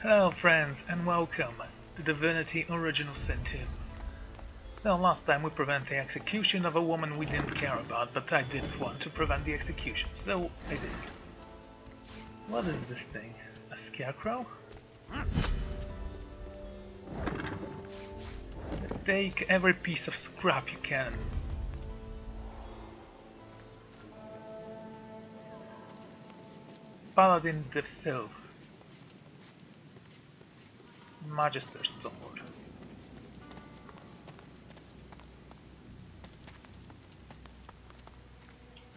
Hello friends and welcome to Divinity Original Sin 2. So last time we prevented the execution of a woman we didn't care about, but I did want to prevent the execution, so I did. What is this thing? A scarecrow? Take every piece of scrap you can. Paladin Div Magisters sword.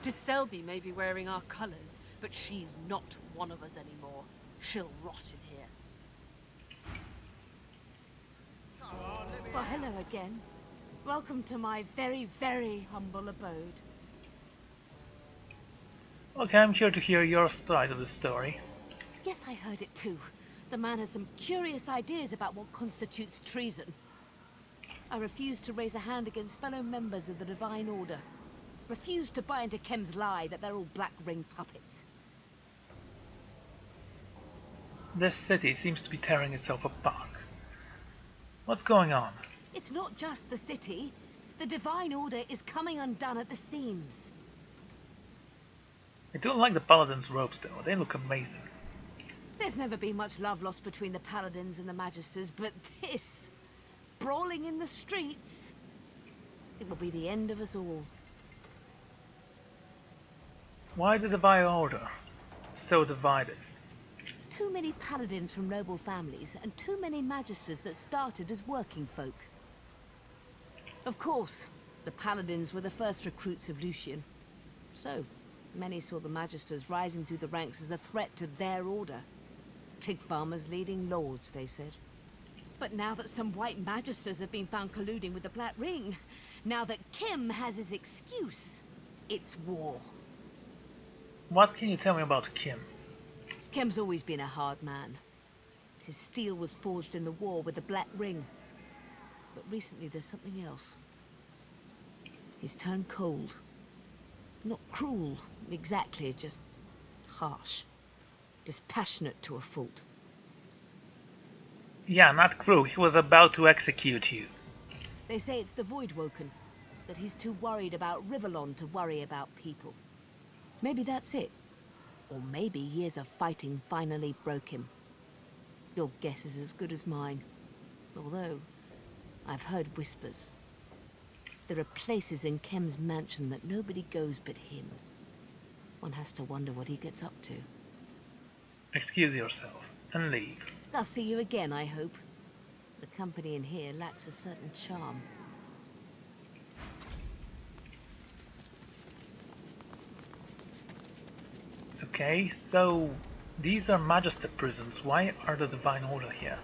Selby may be wearing our colours, but she's not one of us anymore. She'll rot in here. Well, hello again. Welcome to my very, very humble abode. Okay, I'm here to hear your side of the story. Yes, I heard it too. The man has some curious ideas about what constitutes treason. I refuse to raise a hand against fellow members of the Divine Order. Refuse to buy into Kem's lie that they're all Black Ring puppets. This city seems to be tearing itself apart. What's going on? It's not just the city. The Divine Order is coming undone at the seams. I do like the Paladin's robes though, they look amazing. There's never been much love lost between the Paladins and the Magisters, but this... brawling in the streets... it will be the end of us all. Why the Divine Order so divided? Too many Paladins from noble families, and too many Magisters that started as working folk. Of course, the Paladins were the first recruits of Lucian. So, many saw the Magisters rising through the ranks as a threat to their order. Pig farmers leading lords, they said. But now that some white Magisters have been found colluding with the Black Ring, now that Kim has his excuse, it's war. What can you tell me about Kim? Kim's always been a hard man. His steel was forged in the war with the Black Ring. But recently there's something else. He's turned cold. Not cruel, exactly, just harsh. Dispassionate to a fault. Yeah, not cruel, he was about to execute you. They say it's the Voidwoken, that he's too worried about Rivellon to worry about people. Maybe that's it. Or maybe years of fighting finally broke him. Your guess is as good as mine. Although, I've heard whispers. There are places in Kem's mansion that nobody goes but him. One has to wonder what he gets up to. Excuse yourself and leave. I'll see you again, I hope. The company in here lacks a certain charm. Okay, so these are Magister prisons. Why are the Divine Order here?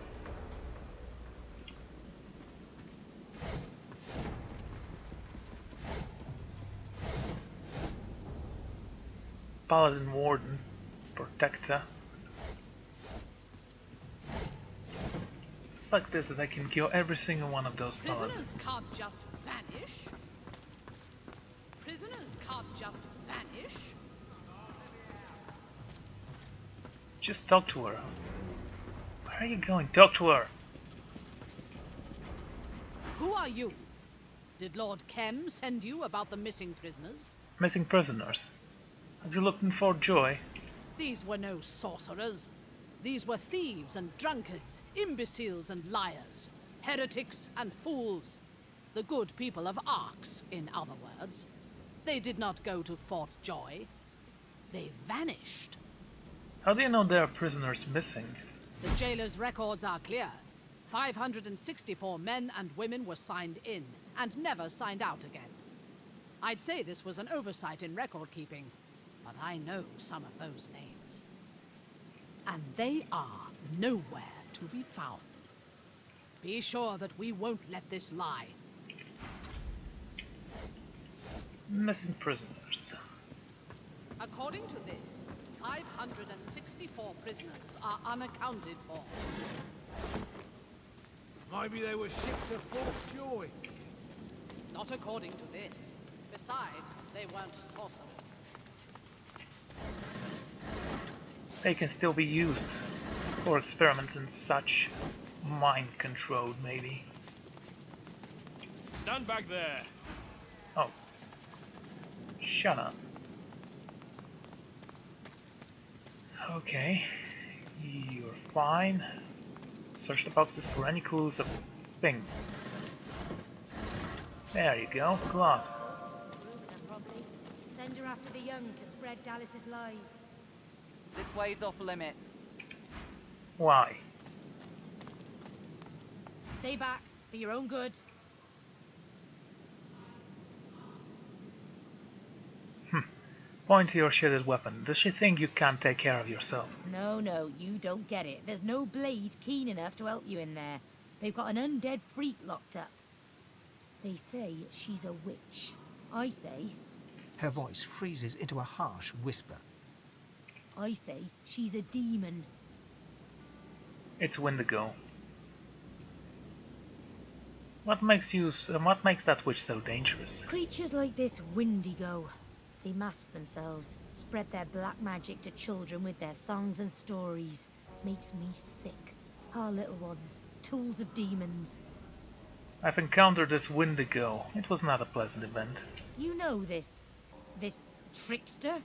Paladin Warden, Protector. Like this, that I can kill every single one of those paladins. Prisoners can't just vanish. Prisoners can't just vanish. Just talk to her. Where are you going? Talk to her! Who are you? Did Lord Kem send you about the missing prisoners? Missing prisoners. Have you looked in Fort Joy? These were no sorcerers. These were thieves and drunkards, imbeciles and liars, heretics and fools. The good people of Arx, in other words. They did not go to Fort Joy. They vanished. How do you know there are prisoners missing? The jailer's records are clear. 564 men and women were signed in, and never signed out again. I'd say this was an oversight in record keeping, but I know some of those names. And they are nowhere to be found. Be sure that we won't let this lie. Missing prisoners. According to this, 564 prisoners are unaccounted for. Maybe they were shipped to Fort Joy. Not according to this. Besides, they weren't sorcerers. They can still be used. For experiments and such. Mind controlled, maybe. Stand back there. Oh. Shut up. Okay. You're fine. Search the boxes for any clues of things. There you go. Gloves. Send her after the young to spread Dallas's lies. This way's off limits. Why? Stay back. It's for your own good. Point to your shielded weapon. Does she think you can't take care of yourself? No, you don't get it. There's no blade keen enough to help you in there. They've got an undead freak locked up. They say she's a witch. I say... Her voice freezes into a harsh whisper. I say she's a demon. It's Wendigo. What makes that witch so dangerous? Creatures like this Wendigo. They mask themselves, spread their black magic to children with their songs and stories. Makes me sick. Our little ones, tools of demons. I've encountered this Wendigo. It was not a pleasant event. You know this trickster?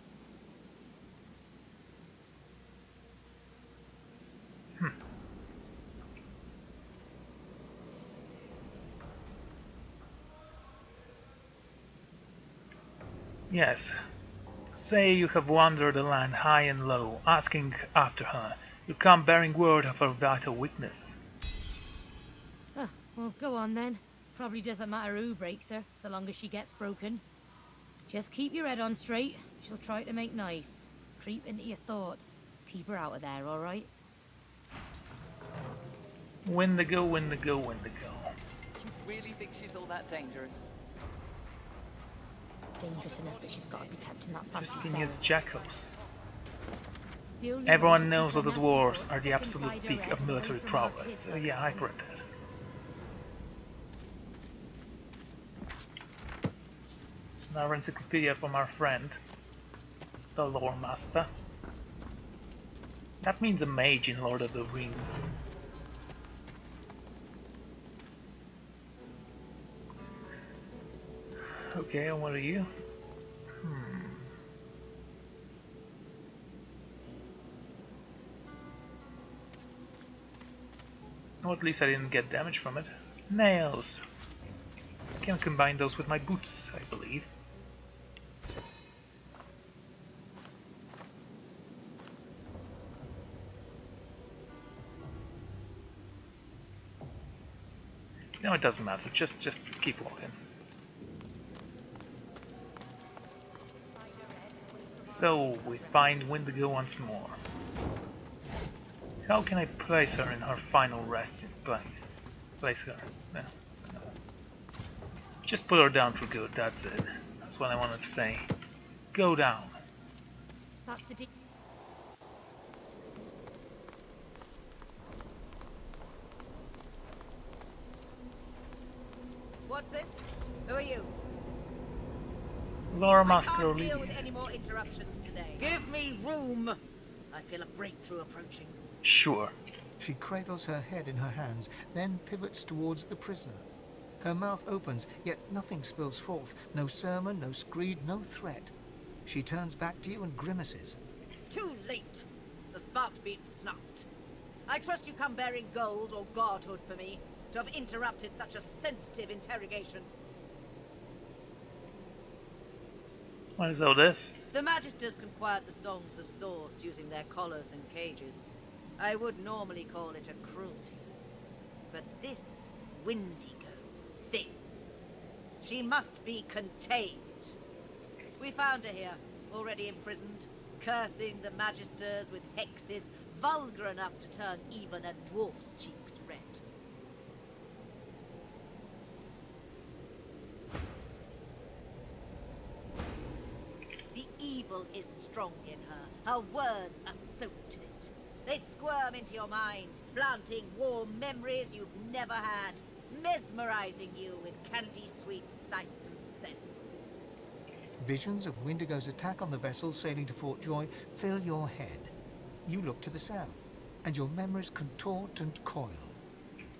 Yes. Say you have wandered the land high and low, asking after her. You come bearing word of her vital weakness. Well, go on then. Probably doesn't matter who breaks her, so long as she gets broken. Just keep your head on straight. She'll try to make nice. Creep into your thoughts. Keep her out of there, alright? Wendigo, Wendigo, Wendigo. You really think she's all that dangerous? Dangerous enough that she's got to be kept in that fancy Just in cell. his jackals. The only way Everyone to knows keep that the her nasty dwarves thoughts are the stuck absolute inside her peak head of and away military from our prowess. kids like Yeah, her. I've read that. Another encyclopedia from our friend, the lore master. That means a mage in Lord of the Rings. Okay, and what are you? Well, at least I didn't get damage from it. Nails! I can combine those with my boots, I believe. No, it doesn't matter. Just keep walking. So we find Wendigo once more. How can I place her in her final resting place? Place her. No. Just put her down for good. That's it. That's what I wanted to say. Go down. That's the What's this? Who are you? Lore I Master can't deal Olivia. with any more interruptions today. Give me room! I feel a breakthrough approaching. Sure. She cradles her head in her hands, then pivots towards the prisoner. Her mouth opens, yet nothing spills forth. No sermon, no screed, no threat. She turns back to you and grimaces. Too late! The spark's been snuffed. I trust you come bearing gold or godhood for me to have interrupted such a sensitive interrogation. What is all this? The Magisters can quiet the songs of Source using their collars and cages. I would normally call it a cruelty. But this Wendigo thing, she must be contained. We found her here, already imprisoned, cursing the Magisters with hexes vulgar enough to turn even a dwarf's cheeks red. The evil is strong in her. Her words are soaked in it. They squirm into your mind, planting warm memories you've never had, mesmerizing you with candy-sweet sights and scents. Visions of Wendigo's attack on the vessel sailing to Fort Joy fill your head. You look to the south. and your memories contort and coil.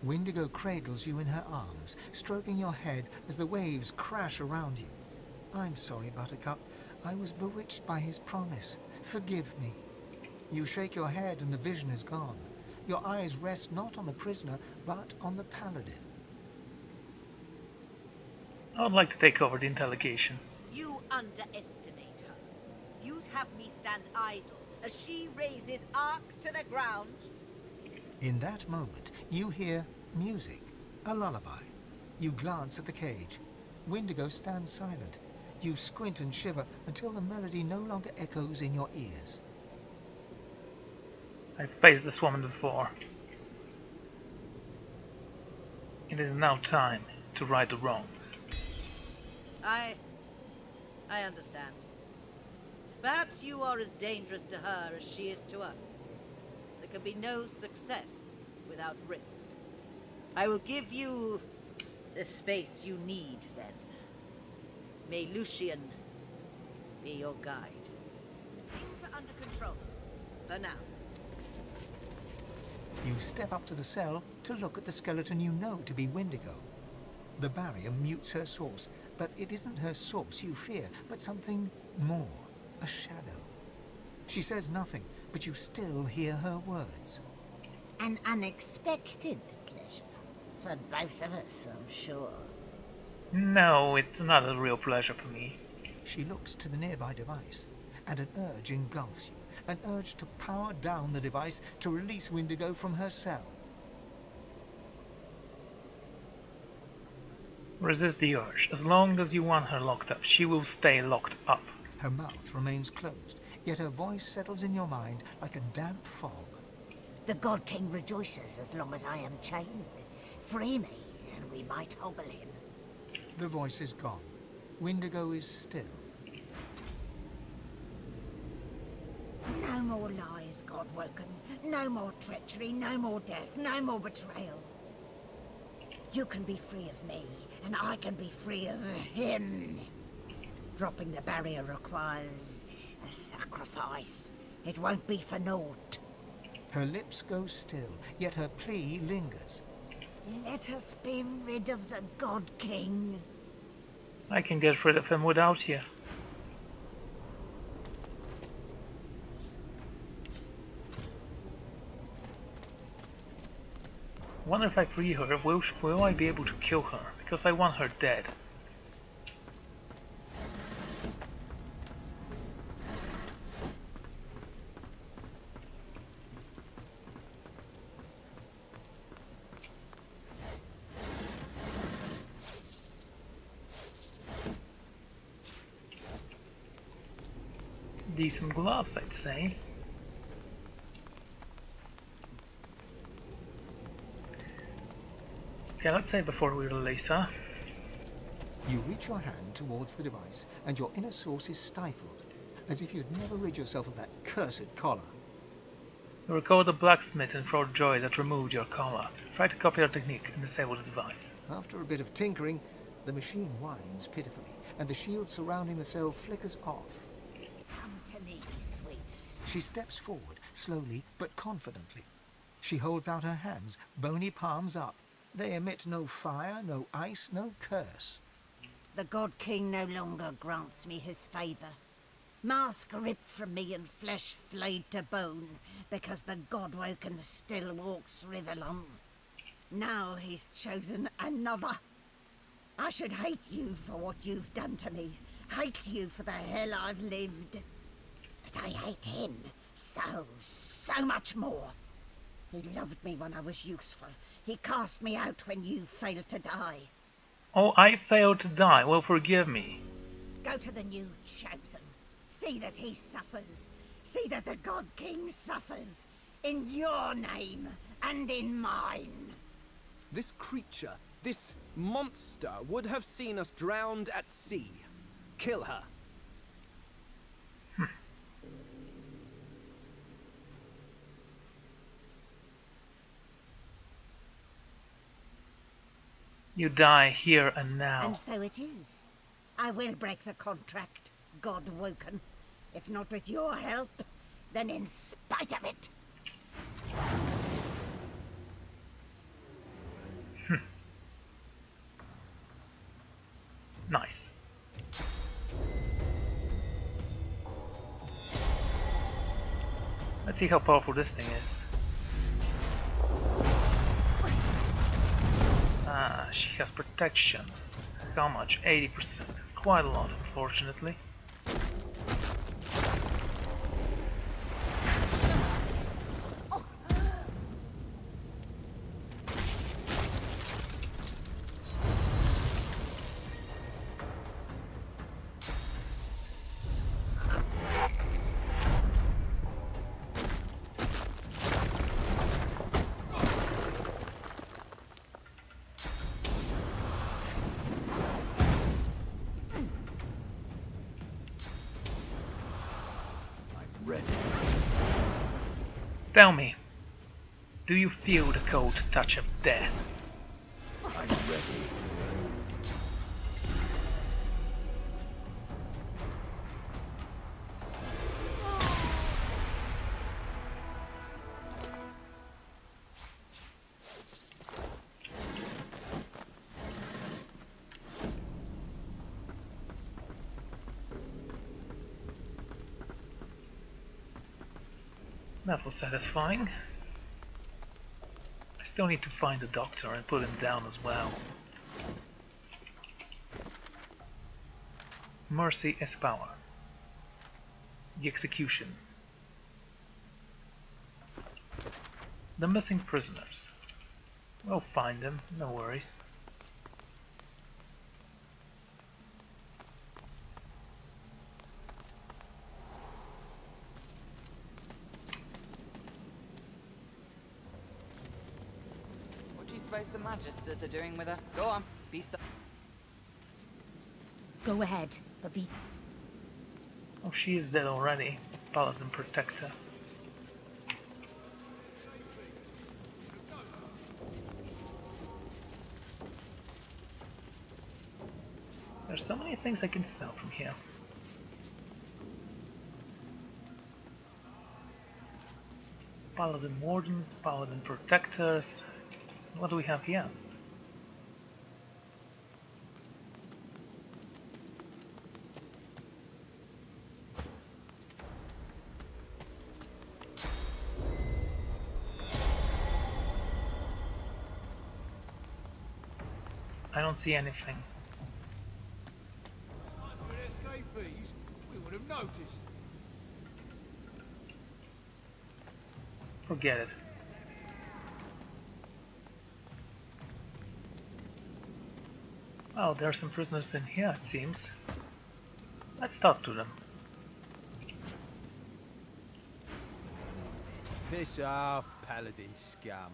Windigo cradles you in her arms, stroking your head as the waves crash around you. I'm sorry, Buttercup. I was bewitched by his promise. Forgive me. You shake your head and the vision is gone. Your eyes rest not on the prisoner, but on the paladin. I would like to take over the interrogation. You underestimate her. You'd have me stand idle as she raises arcs to the ground. In that moment, you hear music, a lullaby. You glance at the cage. Windigo stands silent. You squint and shiver until the melody no longer echoes in your ears. I've faced this woman before. It is now time to right the wrongs. I understand. Perhaps you are as dangerous to her as she is to us. There can be no success without risk. I will give you the space you need, then. May Lucian be your guide. Things are under control. For now. You step up to the cell to look at the skeleton you know to be Windigo. The barrier mutes her source, but it isn't her source you fear, but something more, a shadow. She says nothing, but you still hear her words. An unexpected pleasure. For both of us, I'm sure. No, it's not a real pleasure for me. She looks to the nearby device, and an urge engulfs you. An urge to power down the device to release Windigo from her cell. Resist the urge. As long as you want her locked up, she will stay locked up. Her mouth remains closed, yet her voice settles in your mind like a damp fog. The God King rejoices as long as I am chained. Free me, and we might hobble him. The voice is gone. Windigo is still. No more lies, Godwoken. No more treachery, no more death, no more betrayal. You can be free of me, and I can be free of him. Dropping the barrier requires a sacrifice. It won't be for naught. Her lips go still, yet her plea lingers. Let us be rid of the God King. I can get rid of him without you. Wonder if I free her, will I be able to kill her? Because I want her dead. Decent gloves, I'd say. Okay, let's say before we release her. You reach your hand towards the device, and your inner source is stifled, as if you'd never rid yourself of that cursed collar. You recall the blacksmith in Fort Joy that removed your collar. Try to copy our technique and disable the device. After a bit of tinkering, the machine whines pitifully, and the shield surrounding the cell flickers off. Come to me, sweet. She steps forward, slowly but confidently. She holds out her hands, bony palms up. They emit no fire, no ice, no curse. The God King no longer grants me his favor. Mask ripped from me and flesh flayed to bone, because the Godwoken still walks Rivellon. Now he's chosen another. I should hate you for what you've done to me, hate you for the hell I've lived. But I hate him so much more. He loved me when I was useful. He cast me out when you failed to die. Oh, I failed to die. Well, forgive me. Go to the new chosen. See that he suffers. See that the God King suffers. In your name and in mine. This creature, this monster, would have seen us drowned at sea. Kill her. You die here and now. And so it is. I will break the contract, Godwoken. If not with your help, then in spite of it. Nice. Let's see how powerful this thing is. Ah, she has protection. How much? 80%. Quite a lot, unfortunately. Tell me, do you feel the cold touch of death? I'm ready. That was satisfying. I still need to find the doctor and put him down as well. Mercy is power. The execution. The missing prisoners. We'll find them, no worries. What do you suppose the Magisters are doing with her? Go on, be so. Go ahead, but be... Oh, she is dead already. Paladin Protector. There's so many things I can sell from here. Paladin Wardens, Paladin Protectors. What do we have here? I don't see anything. We're escapees. We would have noticed. Forget it. Oh, there are some prisoners in here, it seems. Let's talk to them. Piss off, paladin scum.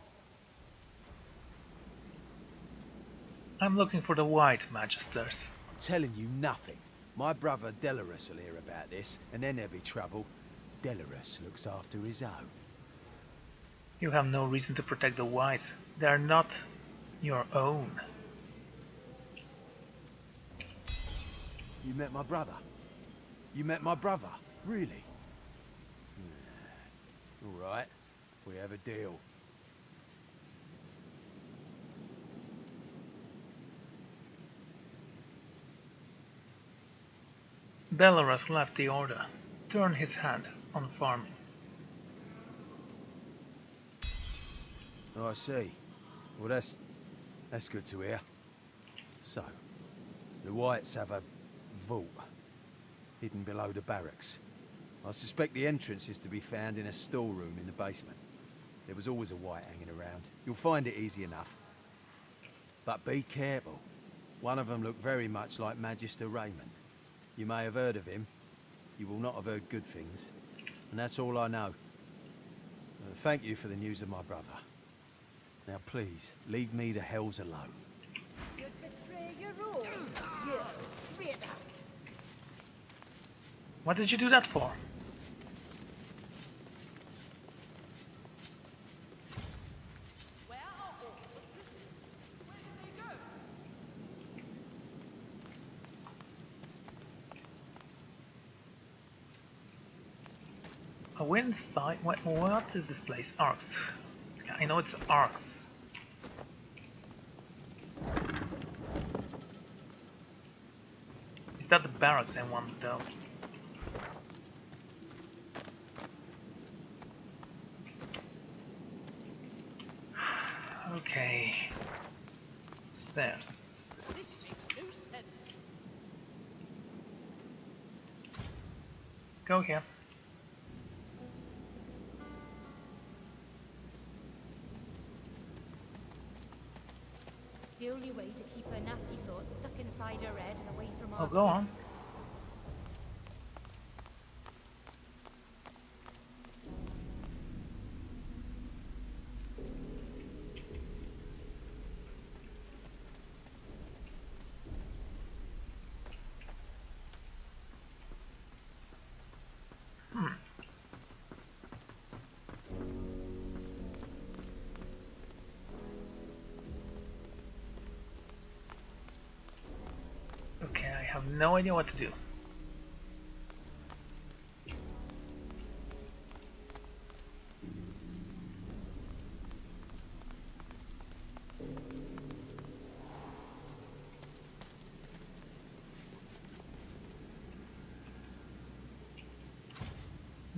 I'm looking for the White Magisters. I'm telling you nothing. My brother Delarus will hear about this, and then there'll be trouble. Delarus looks after his own. You have no reason to protect the Whites. They are not your own. You met my brother? You met my brother? Really? All right, we have a deal. Delarus left the Order. Turn his hand on farming. Oh, I see. Well, that's good to hear. So, the Whites have a vault hidden below the barracks. I suspect the entrance is to be found in a storeroom in the basement. There was always a White hanging around. You'll find it easy enough. But be careful. One of them looked very much like Magister Raymond. You may have heard of him. You will not have heard good things. And that's all I know. Thank you for the news of my brother. Now please, leave me the hells alone. You'd betray your own, you traitor. What did you do that for? Where are all the prisoners? Where did they go? wind side. What is this place? Arcs. I know it's Arcs. Is that the barracks I want though? Okay. Stairs. This makes no sense. Go here. The only way to keep her nasty thoughts stuck inside her head and away from Oh, our go on. Okay, I have no idea what to do.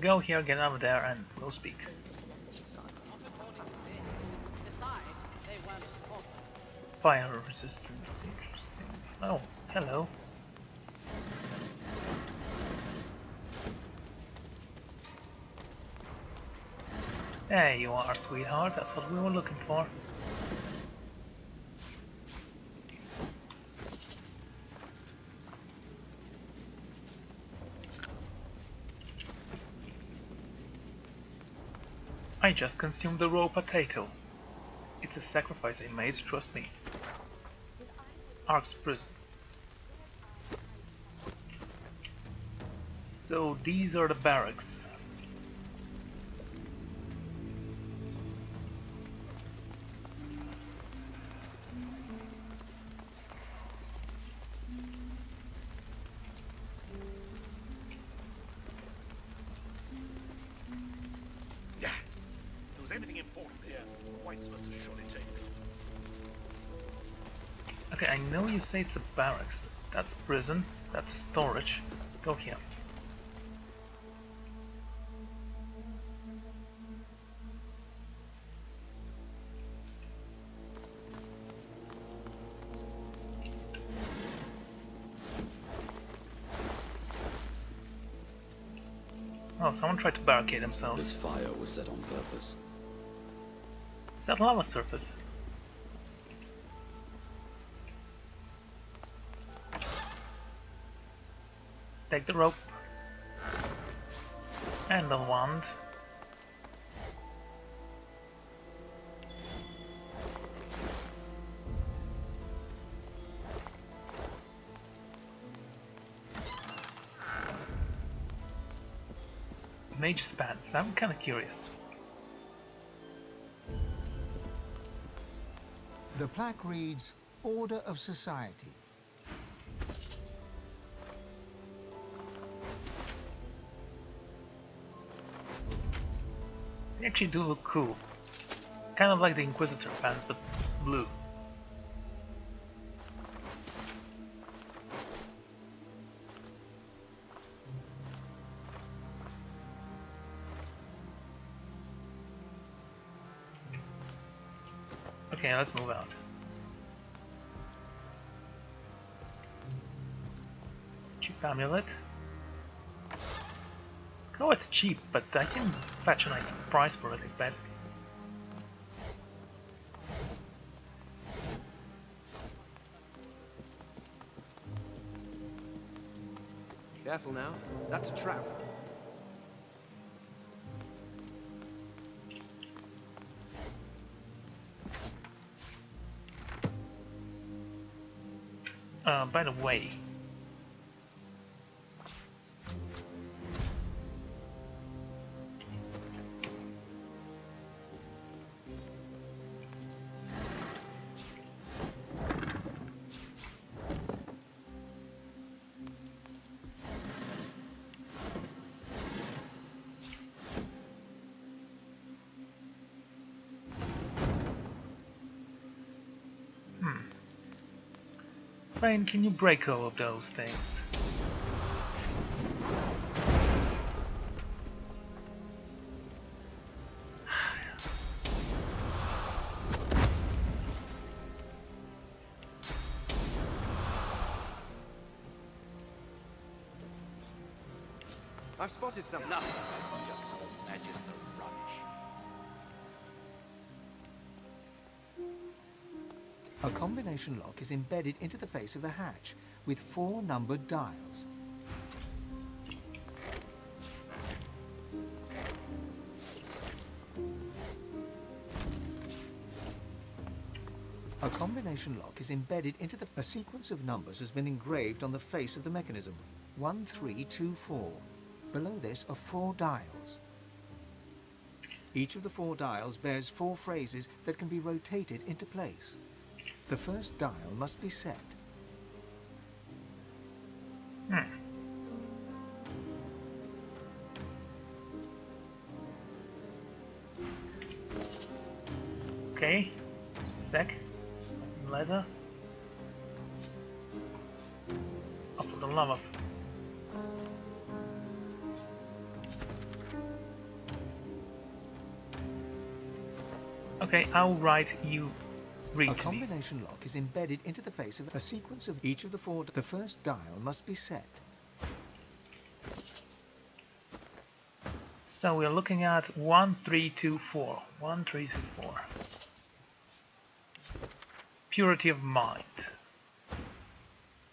Go here, get over there, and we'll speak. Not according to this. Besides, they weren't sorcerers. Fire resistance, interesting. Oh, hello. There you are, sweetheart. That's what we were looking for. I just consumed the raw potato. It's a sacrifice I made, trust me. Ark's prison. So these are the barracks. Yeah. If there was anything important here, the Whites must have surely taken it. Okay, I know you say it's a barracks. That's prison. That's storage. Go here. Oh, someone tried to barricade themselves. This fire was set on purpose. Is that lava surface? Take the rope. And the wand. Mage's pants. I'm kinda curious. The plaque reads, Order of Society. They actually do look cool. Kind of like the Inquisitor pants, but blue. Okay, let's move out. Cheap amulet. Oh, it's cheap, but I can fetch a nice price for it, I bet. Careful now. That's a trap. By the way, Rain, can you break all of those things? I've spotted something. Nothing. Just another Magister rubbish. A combination lock is embedded into the face of the hatch with 4 numbered dials. A combination lock is embedded into the... A sequence of numbers has been engraved on the face of the mechanism. 1324. Below this are 4 dials. Each of the 4 dials bears 4 phrases that can be rotated into place. The first dial must be set. Okay, just a sec. Leather. Oh, for the love of... Okay, I'll write, you read. A combination lock is embedded into the face of a sequence of each of the 4. The first dial must be set. So we're looking at 1324. 1324. Purity of mind.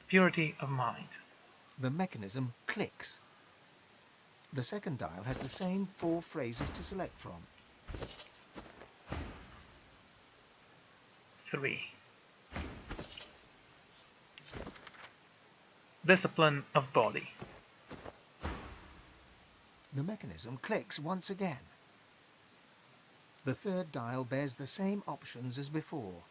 Purity of mind. The mechanism clicks. The second dial has the same 4 phrases to select from. 3. Discipline of body. The mechanism clicks once again. The third dial bears the same options as before.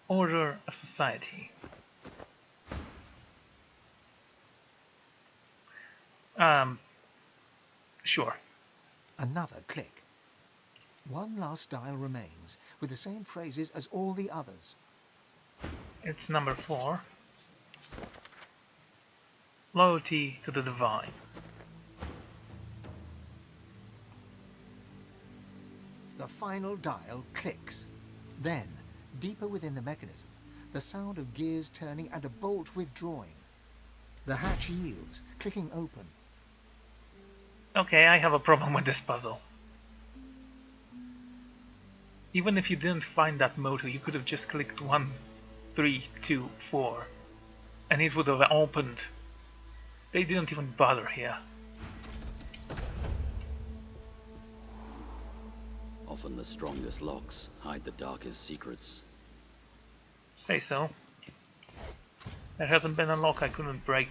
Order of society. Sure. Another click. One last dial remains, with the same phrases as all the others. It's number 4. Loyalty to the divine. The final dial clicks. Then, deeper within the mechanism, the sound of gears turning and a bolt withdrawing. The hatch yields, clicking open. Okay, I have a problem with this puzzle. Even if you didn't find that motor, you could have just clicked 1, 3, 2, 4, and it would have opened. They didn't even bother here. Often the strongest locks hide the darkest secrets. Say so. There hasn't been a lock I couldn't break.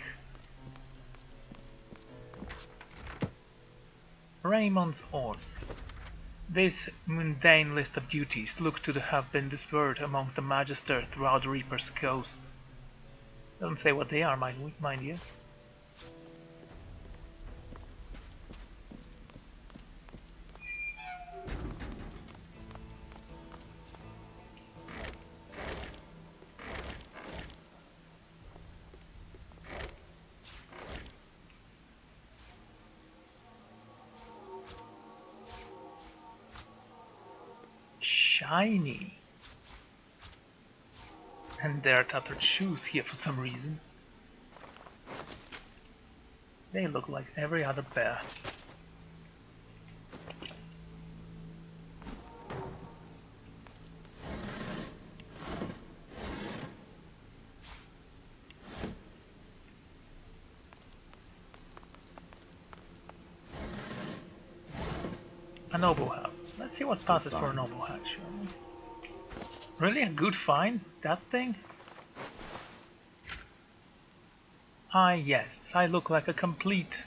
Raymond's orders. This mundane list of duties look to have been dispersed amongst the Magisters throughout the Reaper's coast. Doesn't say what they are, mind you. Shiny. And there are tattered shoes here for some reason. They look like every other pair. A noble hat. Let's see what passes for a noble hat, shall we? Really a good find? That thing? Ah yes, I look like a complete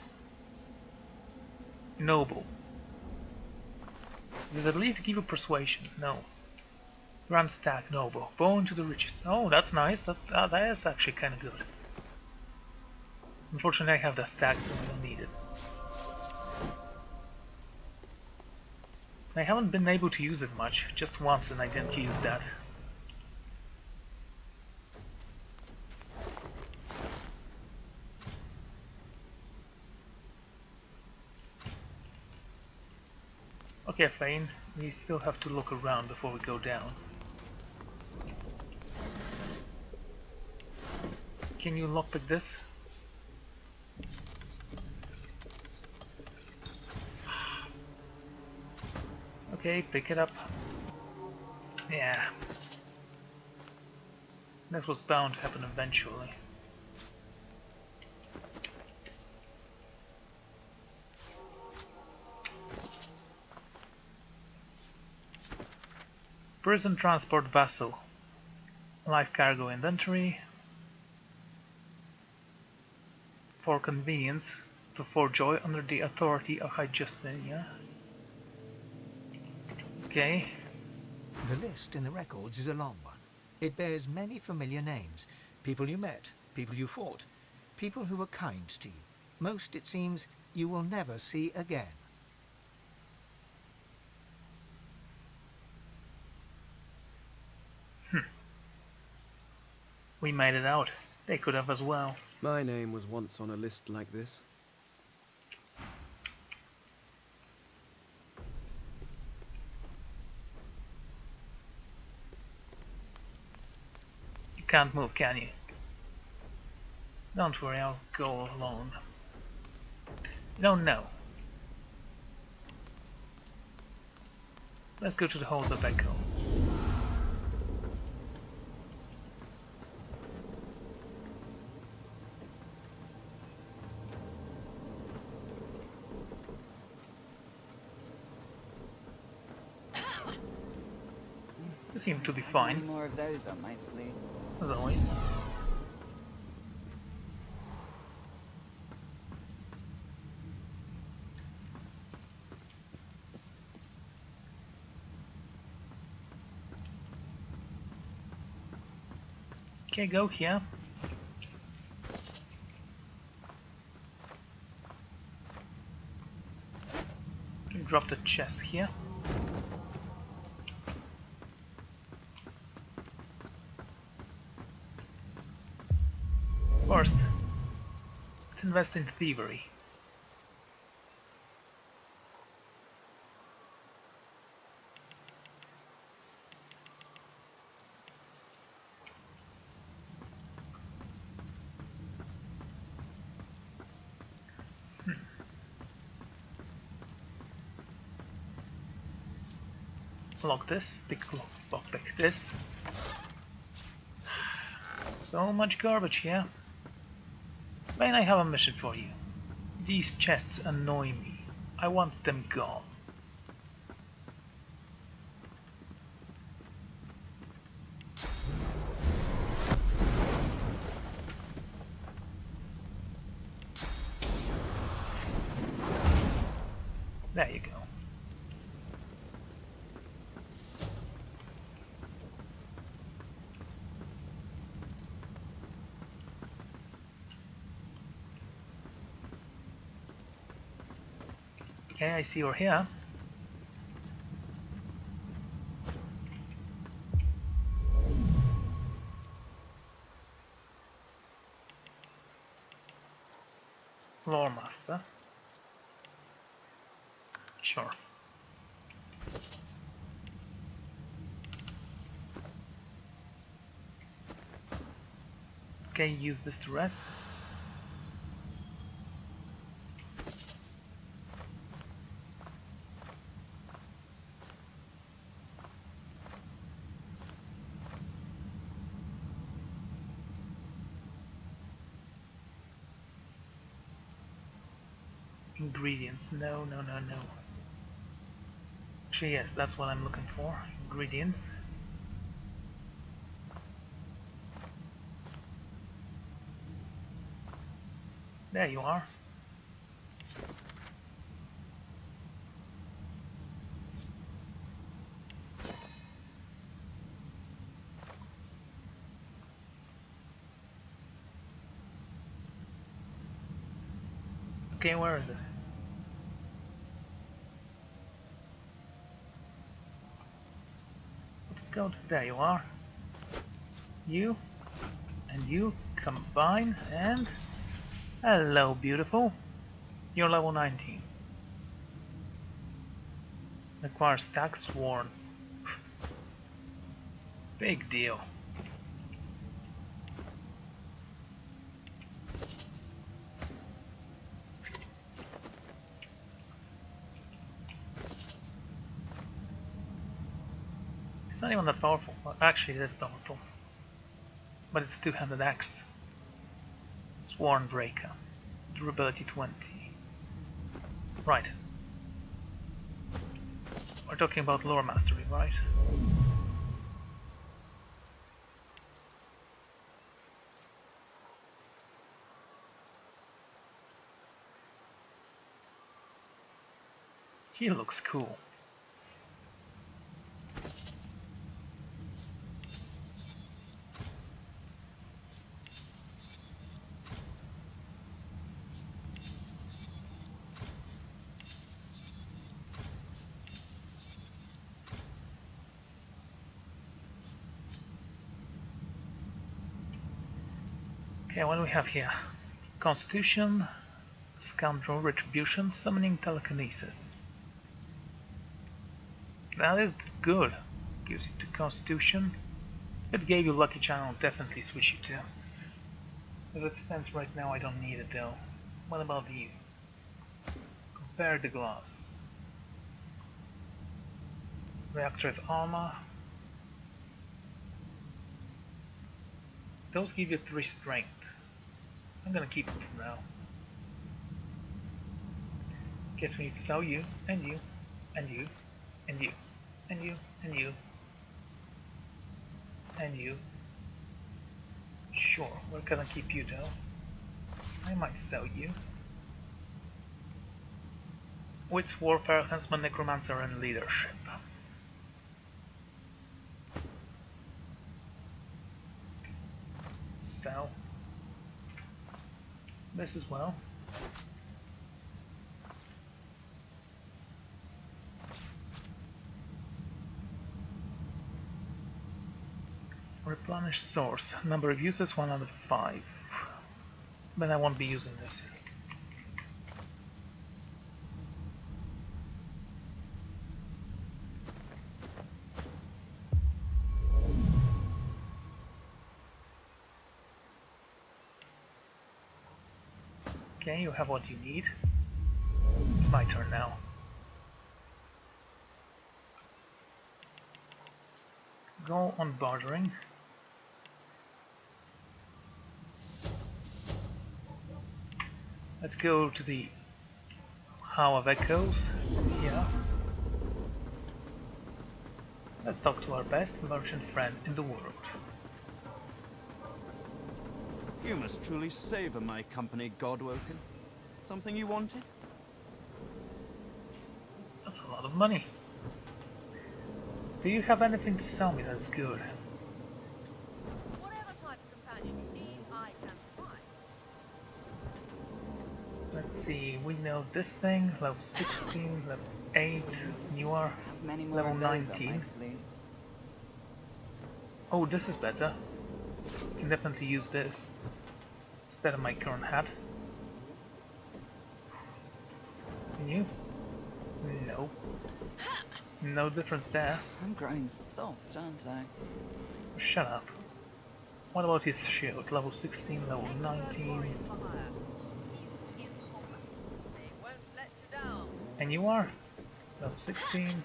noble. Does it at least give you persuasion? No. Grand stack noble. Bone to the riches. Oh, that's nice. That is actually kind of good. Unfortunately I have that stack, so I don't need it. I haven't been able to use it much, just once, and I didn't use that. Okay, Fane, we still have to look around before we go down. Can you lockpick this? Okay, pick it up. Yeah. That was bound to happen eventually. Prison transport vessel. Live cargo inventory. For convenience, to Forjoy under the authority of High Justinian. Okay. The list in the records is a long one. It bears many familiar names. People you met, people you fought, people who were kind to you. Most, it seems, you will never see again. We made it out. They could have as well. My name was once on a list like this. You can't move, can you? Don't worry, I'll go alone. You don't know. Let's go to the halls of Echo. You seem to be fine. Any more of those on my sleeve? As always. Okay, go here. Drop the chest here. First, let's invest in thievery. Lock this, pick this. So much garbage here. Bane, I have a mission for you. These chests annoy me. I want them gone. There you go. Okay, I see you're here. Lore Master. Sure. Okay, use this to rest. Ingredients, no. Actually, yes, that's what I'm looking for. Ingredients. There you are. Okay, where is it? go to, there you are. You and you combine and hello beautiful. You're level 19. Acquire stack sworn. Big deal. It's not even that powerful. Well, actually, it is powerful. But it's two-handed axe. Sworn Breaker. Durability 20. Right. We're talking about lore mastery, right? He looks cool. Okay, what do we have here? Constitution, Scoundrel Retribution, Summoning Telekinesis. That is good. Gives you to Constitution. If it gave you Lucky Charm, I'll definitely switch you to. As it stands right now, I don't need it though. What about you? Compare the gloves. Reactive Armor. Those give you 3 strength. I'm gonna keep it for now. Guess we need to sell you, and you, and you, and you, and you, and you, and you. Sure, we're gonna keep you though. I might sell you. Wits, Warfare, Huntsman, Necromancer, and Leadership. Sell. This as well. Replenish source. Number of uses 1 out of 5. But I won't be using this. Okay, you have what you need. It's my turn now. Go on bartering. Let's go to the How of Echoes. Yeah. Let's talk to our best merchant friend in the world. You must truly savor my company, Godwoken. Something you wanted? That's a lot of money. Do you have anything to sell me that's good? Whatever type of companion you need, I can provide. Let's see, we know this thing, level 16, level 8, you are Many more level of those up 19. my sleeve. Oh, this is better. Can definitely use this instead of my current hat. Can you? No. No difference there. I'm growing soft, aren't I? Shut up. What about his shield? Level 16, level 19. And you are? Level 16.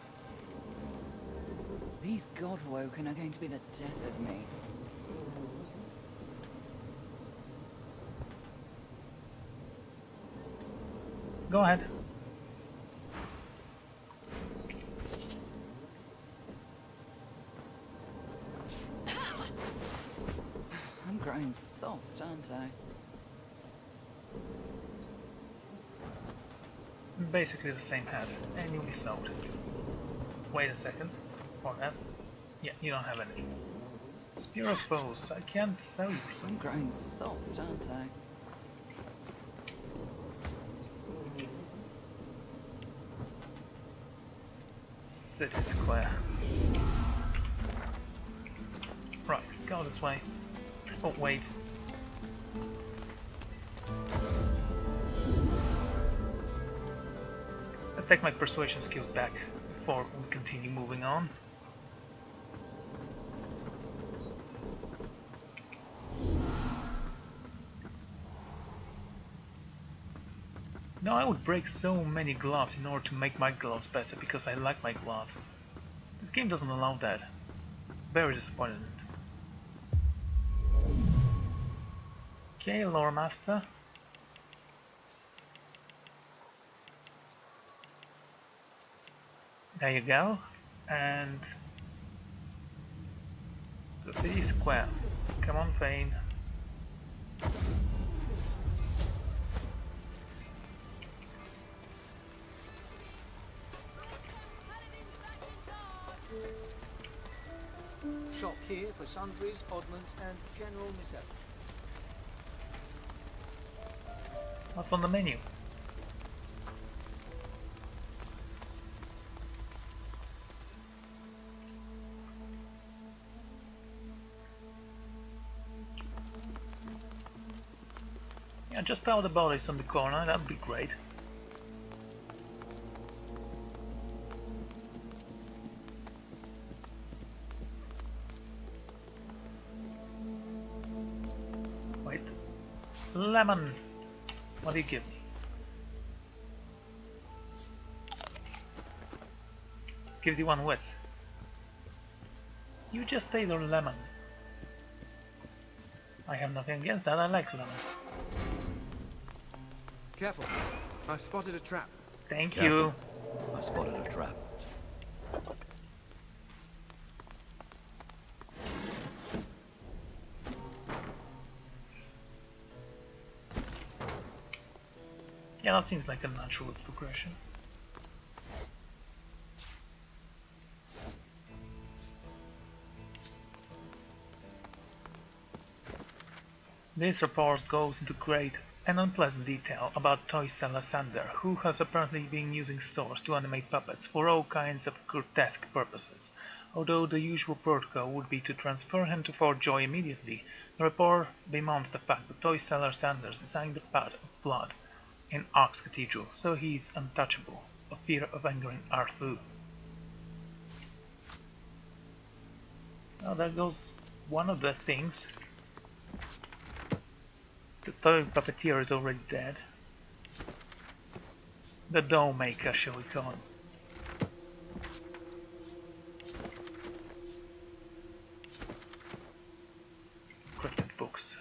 These Godwoken are going to be the death of me. Go ahead. I'm growing soft, aren't I? Basically the same hat, and you'll be sold. Wait a second. For that. Yeah, you don't have any. Spear of Foes, I can't sell you I'm something. growing soft, aren't I? City Square. Go this way. Oh, wait. Let's take my persuasion skills back before we continue moving on. No, I would break so many gloves in order to make my gloves better because I like my gloves. This game doesn't allow that. Very disappointed. Okay, Lore Master. There you go. And the city square. Come on, Fane. Shop here for sundries, oddments, and general miscellany. What's on the menu? Yeah, just power the bodies on the corner, that'd be great. Wait. Lemon! What do you give me? Gives you 1 wits. You just ate a lemon. I have nothing against that, I like lemon. Careful. I've spotted a trap. Thank Careful. you. I spotted a trap. Yeah, that seems like a natural progression. This report goes into great and unpleasant detail about toy seller Alexandar, who has apparently been using swords to animate puppets for all kinds of grotesque purposes. Although the usual protocol would be to transfer him to Fort Joy immediately, the report bemoans the fact that toy seller Alexandar designed the path of blood in Ark's Cathedral, so he is untouchable, for fear of angering Arthur. Well, there goes one of the things. The toy puppeteer is already dead. The doll maker, shall we call him. Cryptic books.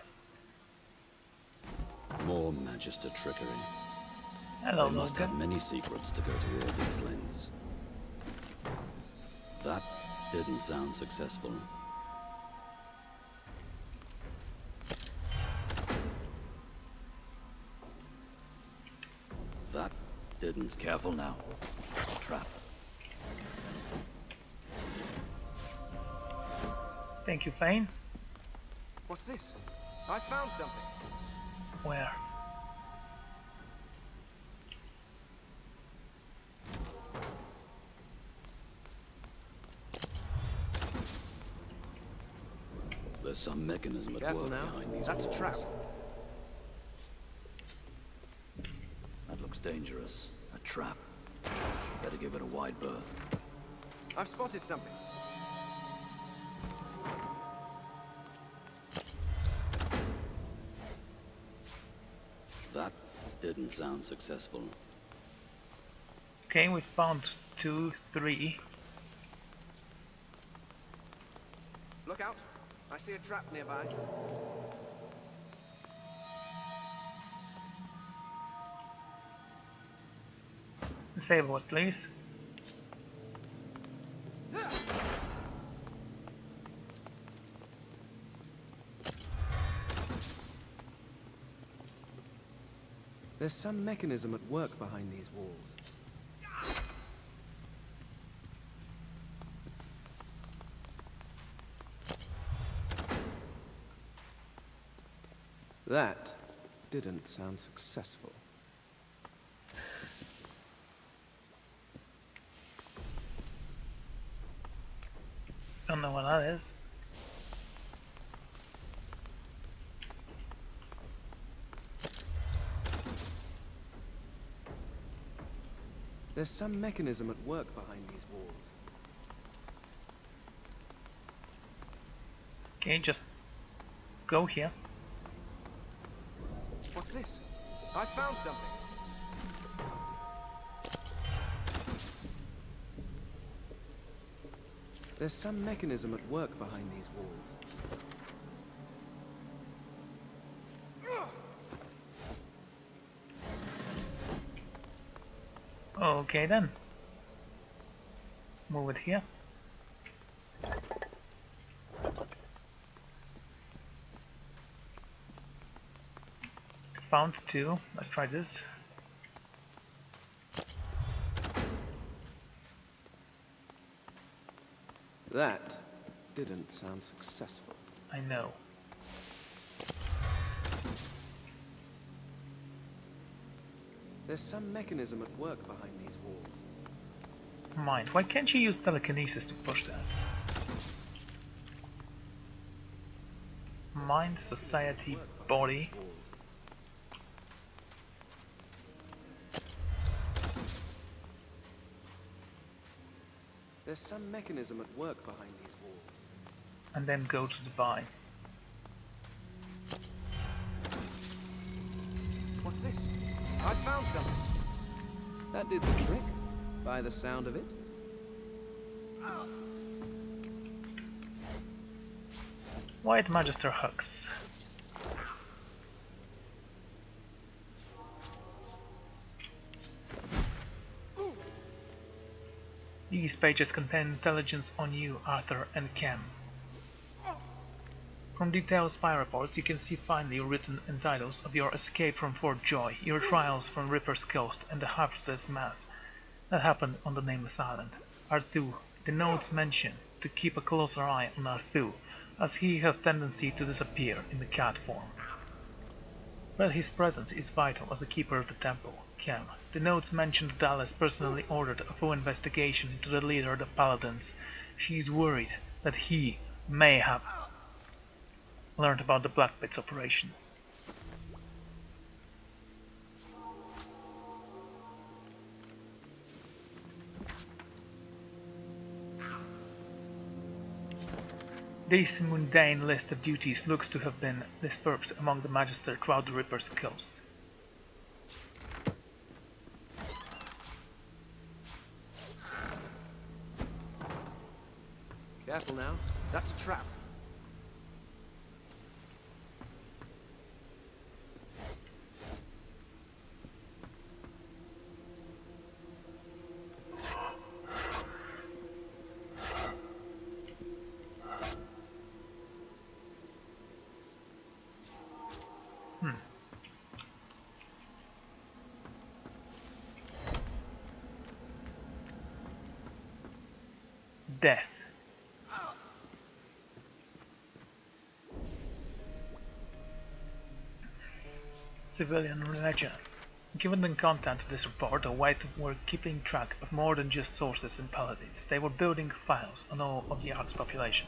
More Magister trickery. Hello, They must Logan. have many secrets to go to all these lengths. That didn't sound successful. That didn't. Careful now. It's a trap. Thank you, Fane. What's this? I found something. Where? There's some mechanism at Careful work now. behind these That's walls. a trap. That looks dangerous. A trap. Better give it a wide berth. I've spotted something. That didn't sound successful. Okay, we found 2, 3. Look out. I see a trap nearby. Disable it, please. There's some mechanism at work behind these walls. That didn't sound successful. Don't know what that is. There's some mechanism at work behind these walls. Okay, just go here. What's this? I found something. There's some mechanism at work behind these walls. Okay then. Move it here. Found two. Let's try this. That didn't sound successful. I know. There's some mechanism at work behind these walls. Mind. Why can't you use telekinesis to push that? Mind, society, body. There's some mechanism at work behind these walls. And then go to divine. What's this? I found something. That did the trick, by the sound of it. White Magister Hux. These pages contain intelligence on you, Arthur and Cam. From detailed spy reports, you can see finely written entitles of your escape from Fort Joy, your trials from Ripper's Coast, and the Harvesters' Mass that happened on the Nameless Island. Arthu, the notes mention to keep a closer eye on Arthu, as he has tendency to disappear in the cat form. But his presence is vital as the keeper of the temple, Cam. The notes mention that Dallas personally ordered a full investigation into the leader of the Paladins. She is worried that he may have learned about the Black Pit's operation. This mundane list of duties looks to have been dispersed among the Magisters throughout the Ripper's Coast. Careful now. That's a trap. Death. Civilian ledger. Given the content of this report, the White were keeping track of more than just sources and paladins. They were building files on all of the Ark's population.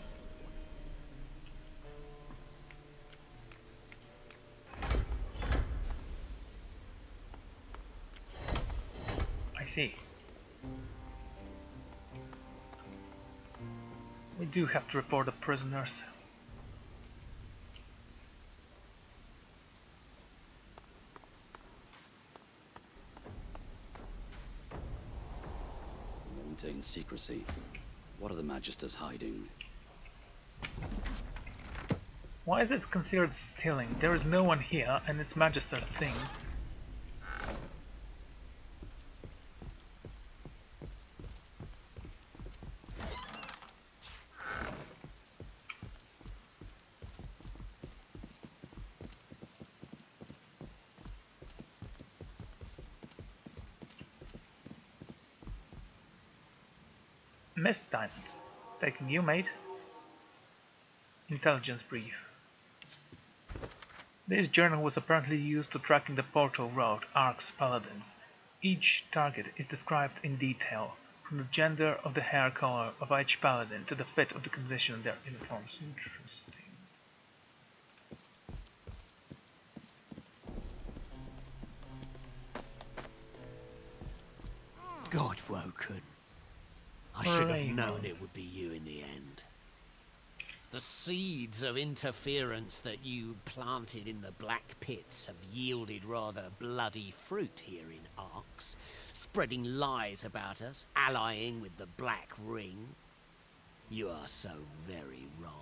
I see. We do have to report the prisoners. Maintain secrecy. What are the Magisters hiding? Why is it considered stealing? There is no one here and it's Magister things. Miss Diamond. Taking you, mate. Intelligence brief. This journal was apparently used to tracking the portal route Ark's Paladins. Each target is described in detail, from the gender of the hair color of each paladin to the fit of the condition of their uniforms. Interesting. Godwoken. I should have Raymond. known it would be you in the end. The seeds of interference that you planted in the Black Pits have yielded rather bloody fruit here in Arx, spreading lies about us, allying with the Black Ring. You are so very wrong.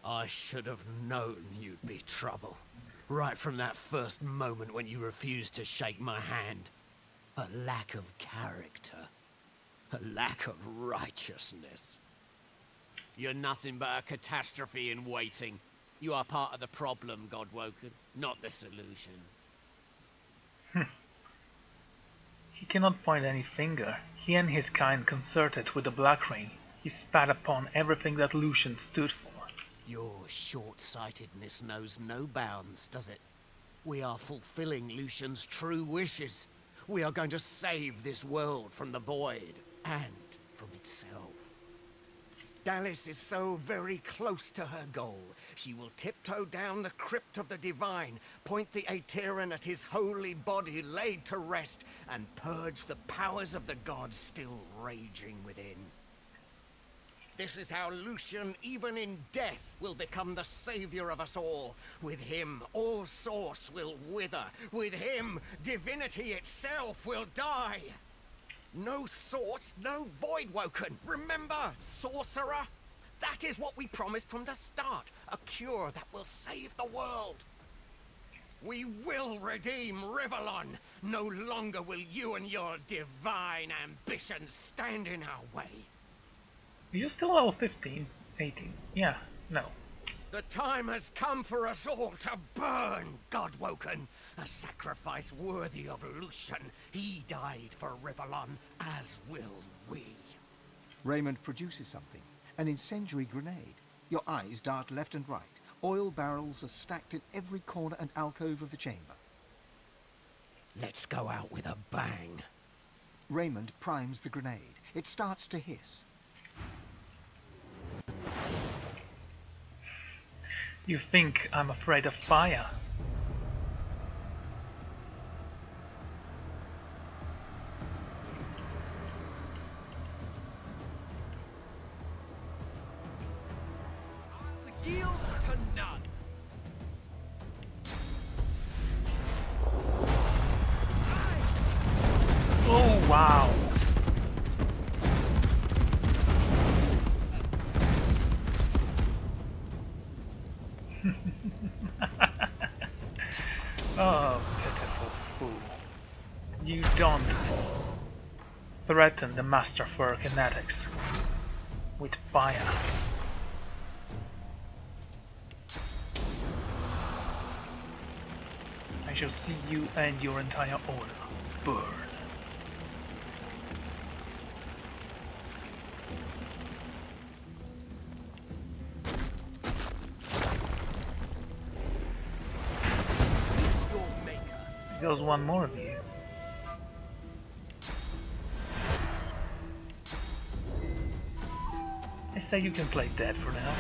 I should have known you'd be trouble, right from that first moment when you refused to shake my hand. A lack of character, a lack of righteousness. You're nothing but a catastrophe in waiting. You are part of the problem, Godwoken, not the solution. He cannot point any finger. He and his kind concerted with the Black Ring. He spat upon everything that Lucian stood for. Your short-sightedness knows no bounds, does it? We are fulfilling Lucian's true wishes. We are going to save this world from the void, and from itself. Dallis is so very close to her goal. She will tiptoe down the crypt of the divine, point the Aeteran at his holy body laid to rest, and purge the powers of the gods still raging within. This is how Lucian, even in death, will become the savior of us all. With him, all source will wither. With him, divinity itself will die. No source, no Voidwoken. Remember, sorcerer? That is what we promised from the start. A cure that will save the world. We will redeem Rivellon. No longer will you and your divine ambitions stand in our way. You're still level 15, 18. Yeah, no. The time has come for us all to burn, Godwoken. A sacrifice worthy of Lucian. He died for Rivellon, as will we. Raymond produces something. An incendiary grenade. Your eyes dart left and right. Oil barrels are stacked in every corner and alcove of the chamber. Let's go out with a bang. Raymond primes the grenade. It starts to hiss. You think I'm afraid of fire? Yield to none. Oh wow! Oh, pitiful fool. You don't threaten the master for kinetics with fire. I shall see you and your entire order burn. Goes one more of you. I say you can play dead for now.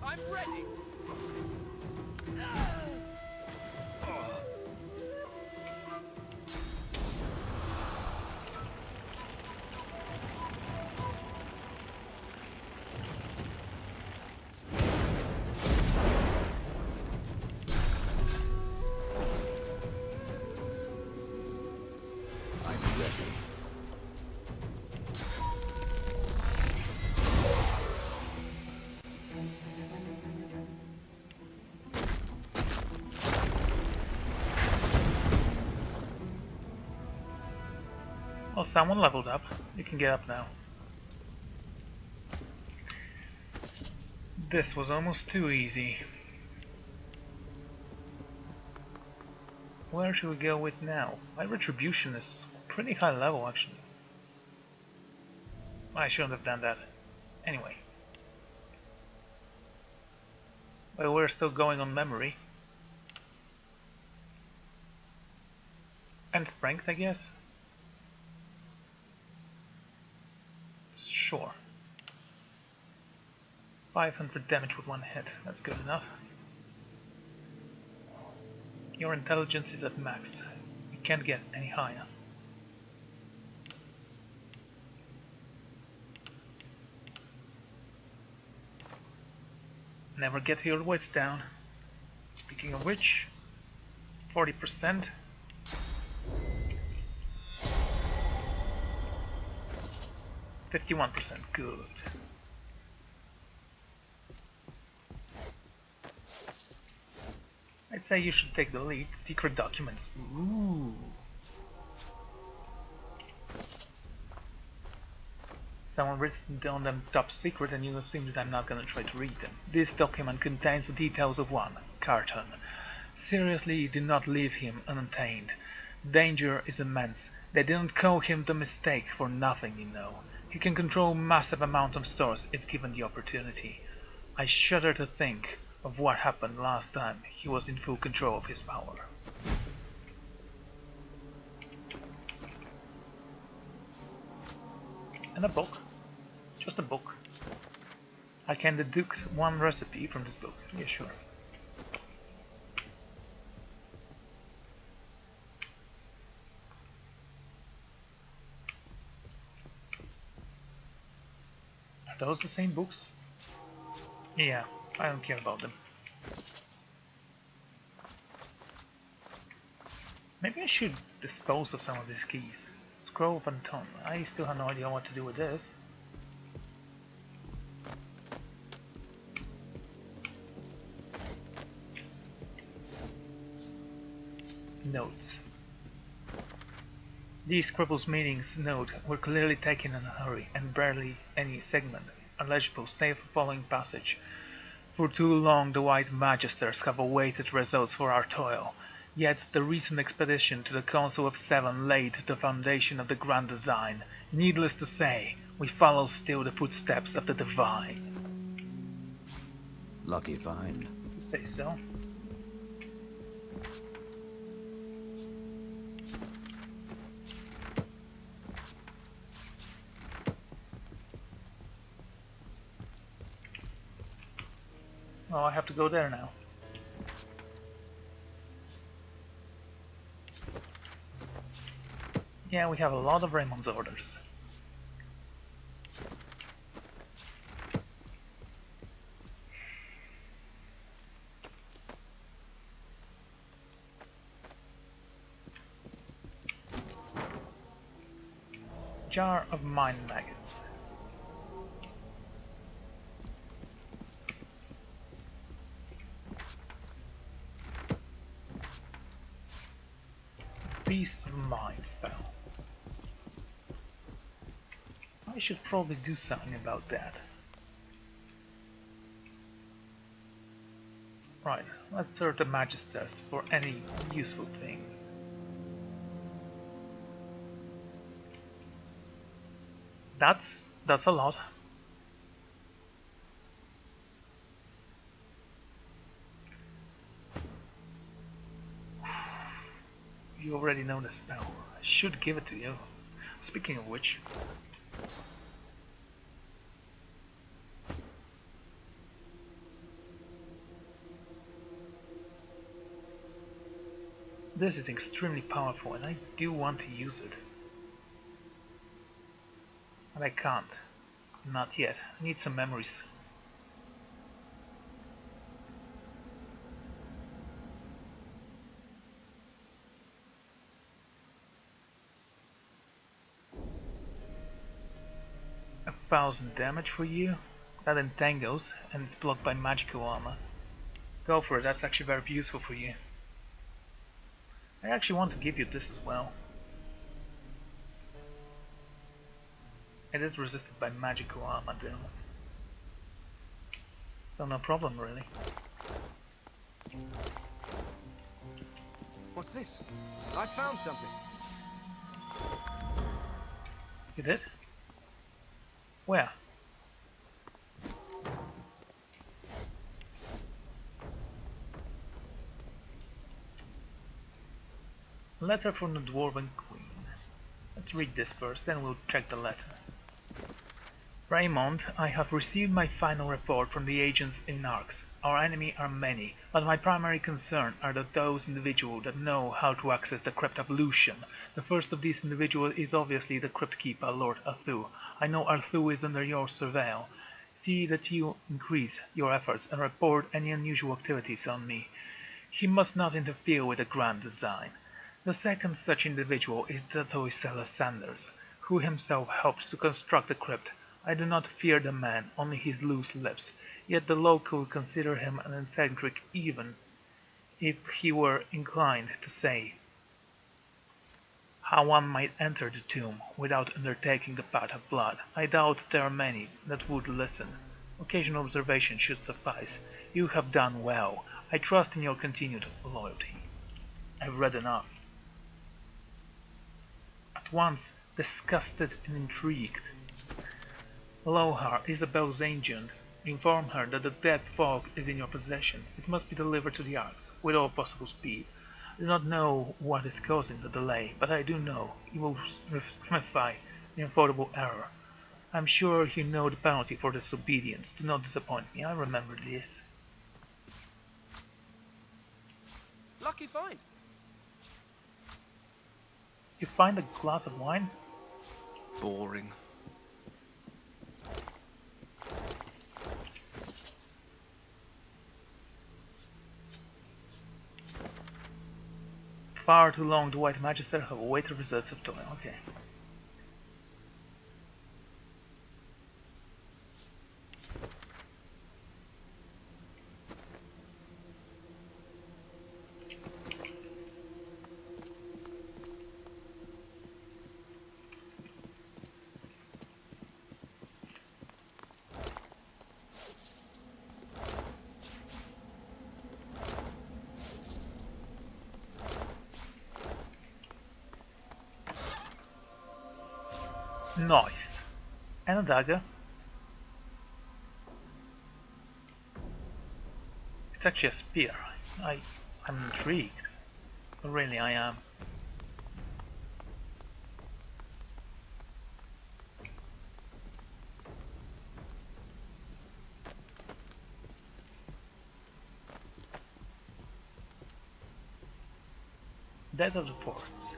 I'm ready. Oh, someone leveled up. You can get up now. This was almost too easy. Where should we go with now? My retribution is pretty high level actually. I shouldn't have done that. Anyway. But we're still going on memory. And strength, I guess. Sure. 500 damage with one hit. That's good enough. Your intelligence is at max. Can't get any higher. Never get your wits down. Speaking of which, 40%. %51%, good. I'd say you should take the lead. Secret documents. Ooh. Someone written on them top secret and you assume that I'm not gonna try to read them. This document contains the details of one, Carton. Seriously, do not leave him unattainted. Danger is immense. They didn't call him the mistake for nothing, you know. He can control massive amount of stores if given the opportunity. I shudder to think of what happened last time he was in full control of his power. And a book. Just a book. I can deduct one recipe from this book. Yeah, sure. Are those the same books? Yeah, I don't care about them. Maybe I should dispose of some of these keys. Scroll of Anton. I still have no idea what to do with this. Notes. These scribbles meanings note were clearly taken in a hurry and barely any segment unlegible save the following passage. For too long the white Magisters have awaited results for our toil. Yet the recent expedition to the Council of Seven laid the foundation of the grand design. Needless to say, we follow still the footsteps of the divine. Lucky find. You say so. Oh, I have to go there now. Yeah, we have a lot of Raymond's orders. Jar of mind maggots. Peace of mind spell. I should probably do something about that. Right, let's search the Magisters for any useful things. That's a lot. You already know the spell. I should give it to you. Speaking of which, this is extremely powerful and I do want to use it. But I can't. Not yet. I need some memories. A 1000 damage for you. That entangles and it's blocked by magical armor. Go for it, that's actually very useful for you. I actually want to give you this as well. It is resisted by magical armor though. So no problem really. What's this? I found something. You did? Where? Letter from the Dwarven Queen. Let's read this first, then we'll check the letter. Raymond, I have received my final report from the agents in Arx. Our enemy are many, but my primary concern are those individuals that know how to access the crypt of Lucian. The first of these individuals is obviously the crypt keeper, Lord Arthu. I know Arthu is under your surveil. See that you increase your efforts and report any unusual activities on me. He must not interfere with the grand design. The second such individual is Datois Alexandar, who himself helps to construct the crypt. I do not fear the man, only his loose lips, yet the local would consider him an eccentric even if he were inclined to say how one might enter the tomb without undertaking the path of blood. I doubt there are many that would listen. Occasional observation should suffice. You have done well. I trust in your continued loyalty. I've read enough. At once disgusted and intrigued, Lohar, Isabel's agent, inform her that the dead fog is in your possession. It must be delivered to the Arx with all possible speed. I do not know what is causing the delay, but I do know you will rectify the unavoidable error. I am sure you know the penalty for disobedience. Do not disappoint me. I remember this. Lucky find. You find a glass of wine? Boring. Far too long, the White Magister have awaited results of toil. Okay. Nice. And a dagger. It's actually a spear. I'm intrigued. Really, I am. Dead of the ports.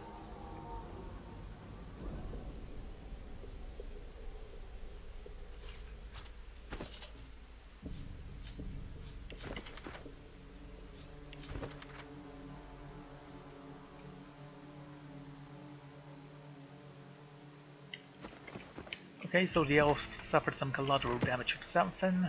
Okay, so the elf suffered some collateral damage or something.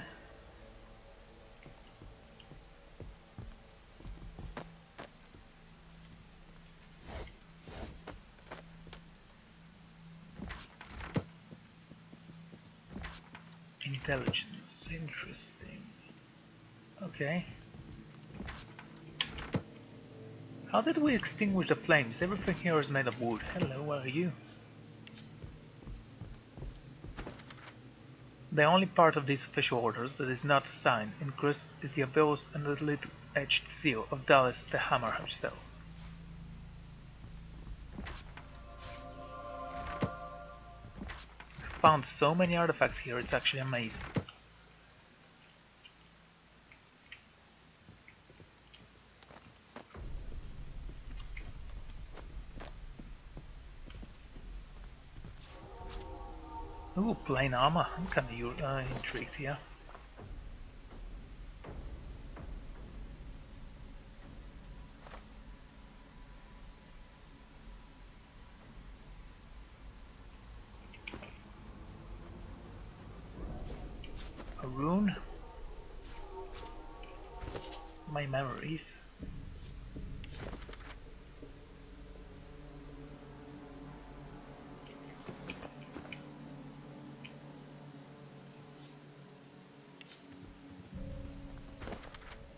Intelligence, interesting. Okay. How did we extinguish the flames? Everything here is made of wood. Hello, where are you? The only part of these official orders that is not signed in crisp is the embossed and little-edged seal of Dallas the Hammer herself. Found so many artifacts here, it's actually amazing. Ooh, plain armor. I'm kinda intrigued here. A rune. My memories.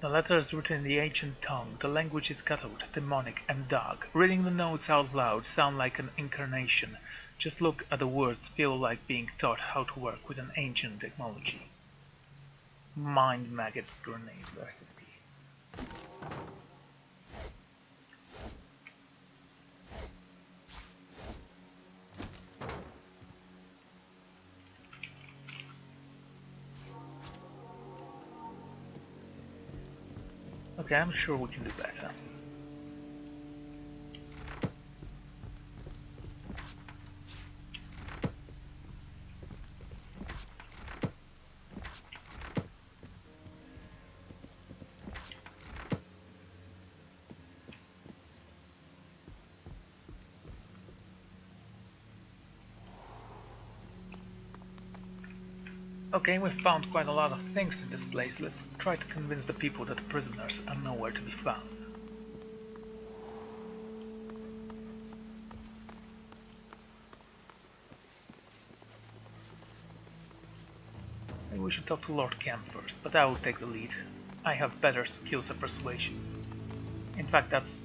The letter is written in the ancient tongue. The language is guttural, demonic, and dark. Reading the notes out loud sound like an incarnation. Just look at the words, feel like being taught how to work with an ancient technology. Mind maggot grenade recipe. Okay, I'm sure we can do better. Okay, we've found quite a lot of things in this place. Let's try to convince the people that the prisoners are nowhere to be found. Maybe we should talk to Lord Camp first, but I will take the lead. I have better skills at persuasion. In fact, that's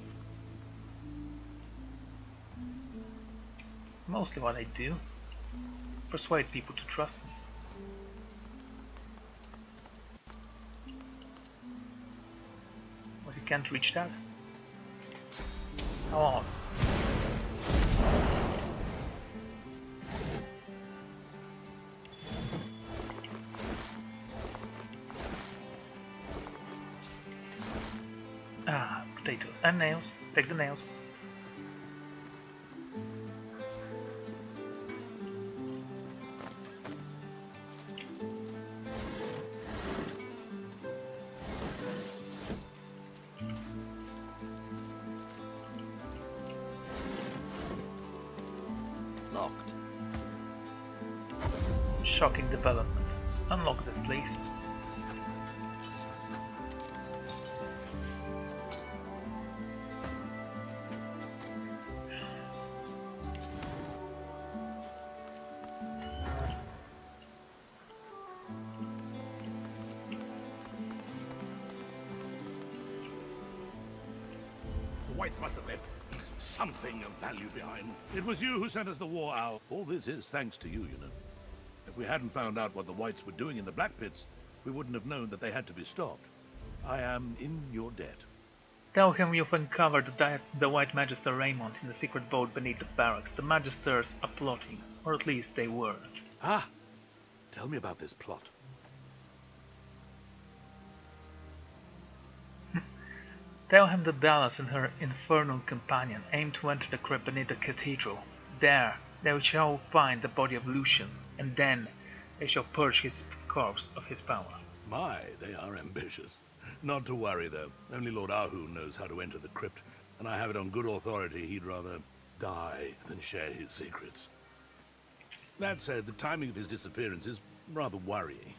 mostly what I do. Persuade people to trust me. But you can't reach that? Come on. Ah, potatoes and nails. Take the nails. Locked. Shocking development. Unlock this, please. The Whites must have left something of value behind. It was you who sent us the war owl. All this is thanks to you, you know. If we hadn't found out what the Whites were doing in the Black Pits, we wouldn't have known that they had to be stopped. I am in your debt. Tell him you've uncovered the White Magister Raymond in the secret vault beneath the barracks. The Magisters are plotting, or at least they were. Ah! Tell me about this plot. Tell him that Dallas and her infernal companion aim to enter the crypt beneath the cathedral. There, they shall find the body of Lucian, and then they shall purge his corpse of his power. My, they are ambitious. Not to worry, though. Only Lord Ahu knows how to enter the crypt, and I have it on good authority he'd rather die than share his secrets. That said, the timing of his disappearance is rather worrying.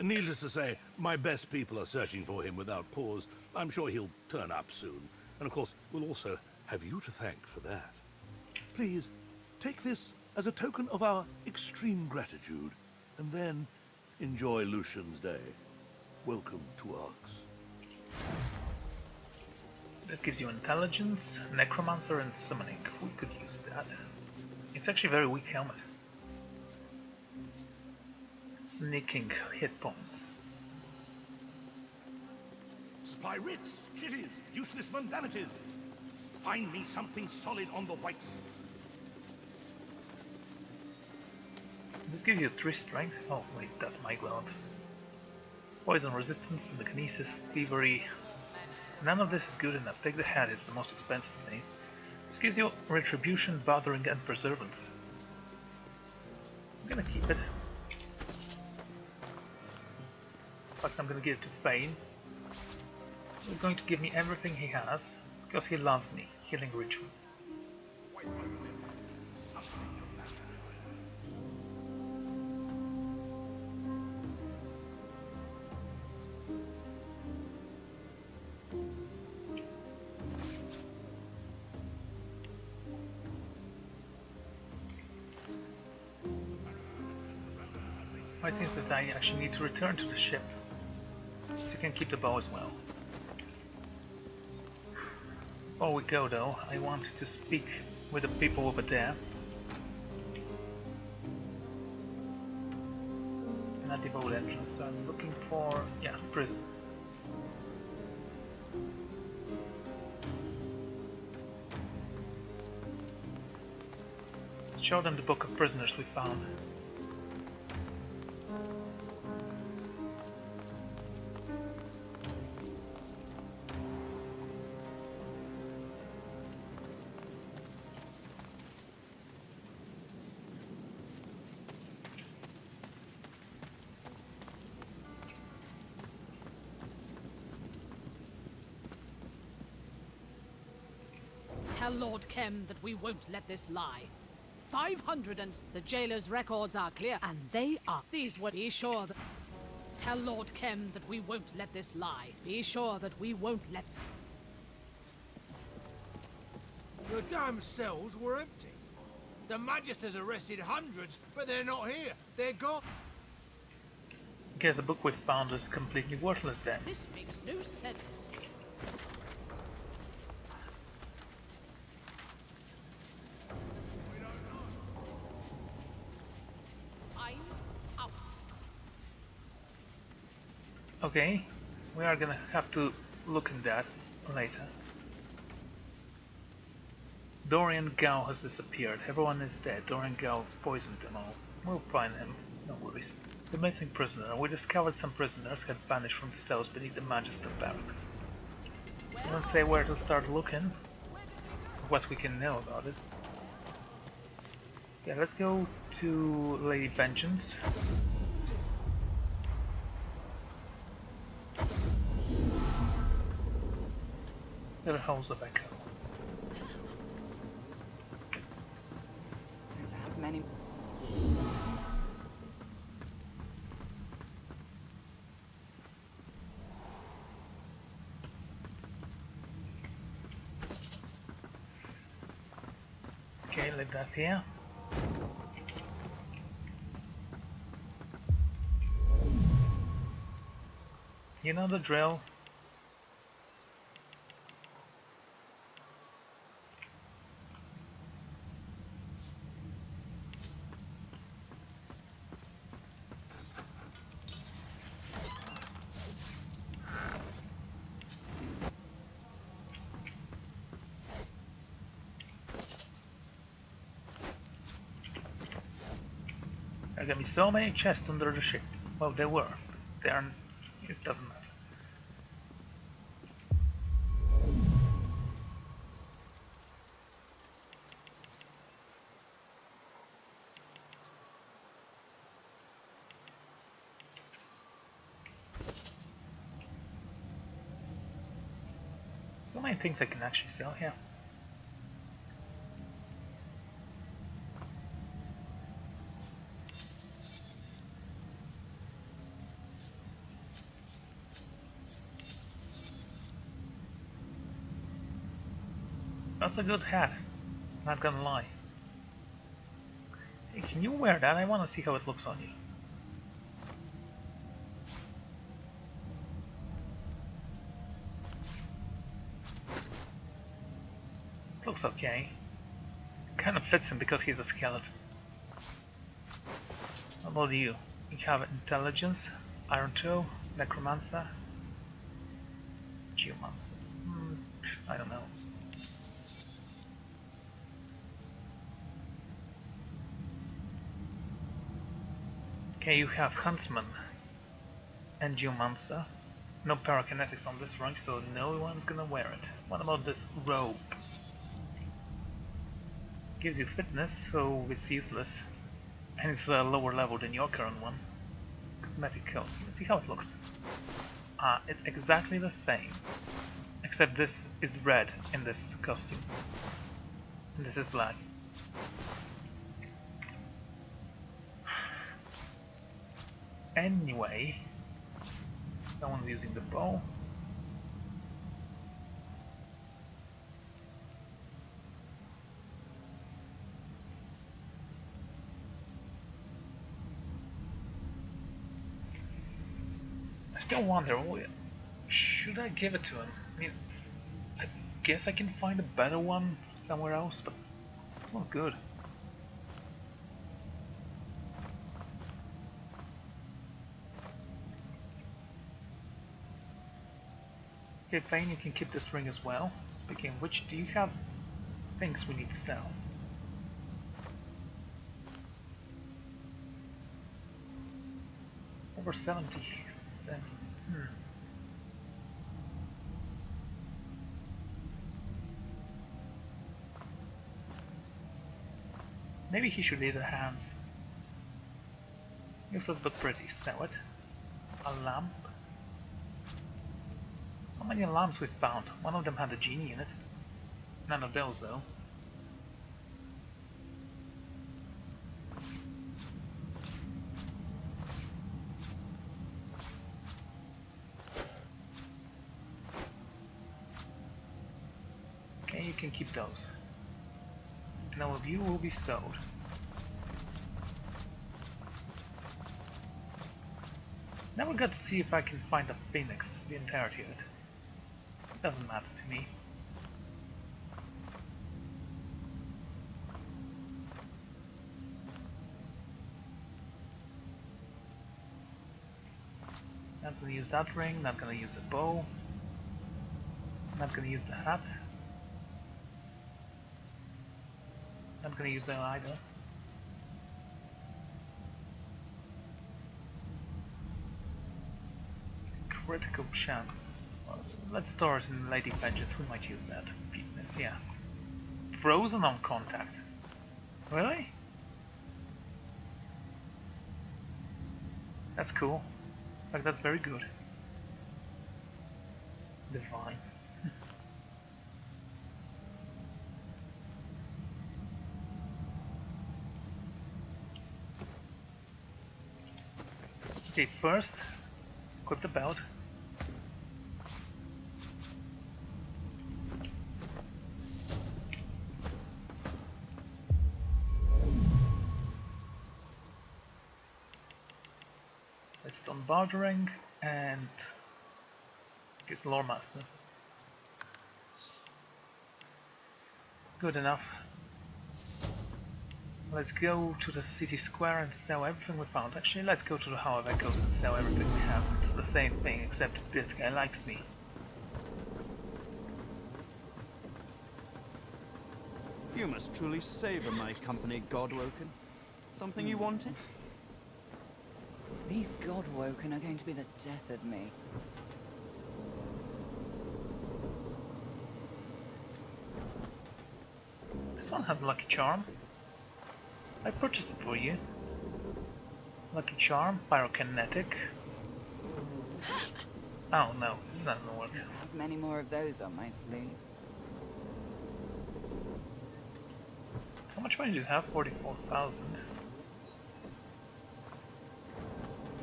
Needless to say, my best people are searching for him without pause. I'm sure he'll turn up soon. And of course, we'll also have you to thank for that. Please, take this as a token of our extreme gratitude, and then enjoy Lucian's day. Welcome to Arx. This gives you intelligence, necromancer, and summoning. We could use that. It's actually a very weak helmet. Sneaking hit points. Supply writs, chitties, useless mundanities. Find me something solid on the Whites. This gives you 3 strength. Oh wait, that's my gloves. Poison resistance, telekinesis, thievery. None of this is good enough. Take the head, it's the most expensive thing. This gives you retribution, bothering, and preservance. I'm gonna keep it. In fact, I'm gonna give it to Fane. He's going to give me everything he has, because he loves me. Healing ritual. It seems that I actually need to return to the ship, so you can keep the bow as well. Before we go though, I want to speak with the people over there. Not the vault entrance, so I'm looking for, yeah, prison. Let's show them the book of prisoners we found. Tell Lord Kem that we won't let this lie. 500 and... The jailer's records are clear, and they are... These would be sure that... Tell Lord Kem that we won't let this lie. Be sure that we won't let... The damn cells were empty. The Magisters arrested hundreds, but they're not here. They're gone. Guess the book we found is completely worthless then. This makes no sense. Find out. Okay, we are gonna have to look in that later. Dorian Gao has disappeared. Everyone is dead. Dorian Gao poisoned them all. We'll find him. No worries. The missing prisoner. We discovered some prisoners had vanished from the cells beneath the Magister barracks. I don't say where to start looking. What we can know about it. Yeah, let's go to Lady Vengeance. Little holes of echo. Many. Okay, leave that here. You know the drill. There are gonna be so many chests under the ship. Well, there were. They aren't. It doesn't matter. So many things I can actually sell here. That's a good hat, not gonna lie. Hey, can you wear that? I wanna see how it looks on you. It looks okay. Kind of fits him because he's a skeleton. What about you? You have intelligence, iron toe, necromancer, geomancer. I don't know. Okay, you have Huntsman and Geomancer. No pyrokinetics on this rank, so no one's gonna wear it. What about this robe? Gives you fitness, so it's useless. And it's a lower level than your current one. Cosmetic coat. Let's see how it looks. It's exactly the same. Except this is red in this costume. And this is black. Anyway, someone's using the bow. I still wonder, should I give it to him? I mean, I guess I can find a better one somewhere else, but this one's good. Okay, Fane, you can keep this ring as well. Speaking of which, do you have things we need to sell? Over 77. Maybe he should leave the hands. This does look pretty. Sell it. A lamp. How many lamps we've found? One of them had a genie in it. None of those though. Okay, you can keep those. No of you will be sold. Now we got to see if I can find the Phoenix, the entirety of it. Doesn't matter to me. Not gonna use that ring, not gonna use the bow, not gonna use the hat, not gonna use that either. Critical chance. Well, let's store it in Lady Vengeance, we might use that. Weakness, yeah. Frozen on contact. Really? That's cool. Like, that's very good. Divine. Okay, first, equip the belt. Let's done bartering and gets Lore Master. Good enough. Let's go to the city square and sell everything we found. Actually, let's go to the Hall of Echoes and sell everything we have. It's the same thing, except this guy likes me. You must truly savor my company, Godwoken. Something you wanted? These Godwoken are going to be the death of me. This one has a lucky charm. I purchased it for you. Lucky charm, pyrokinetic. Oh no, it's not gonna work. I have many more of those on my sleeve. How much money do you have? 44,000.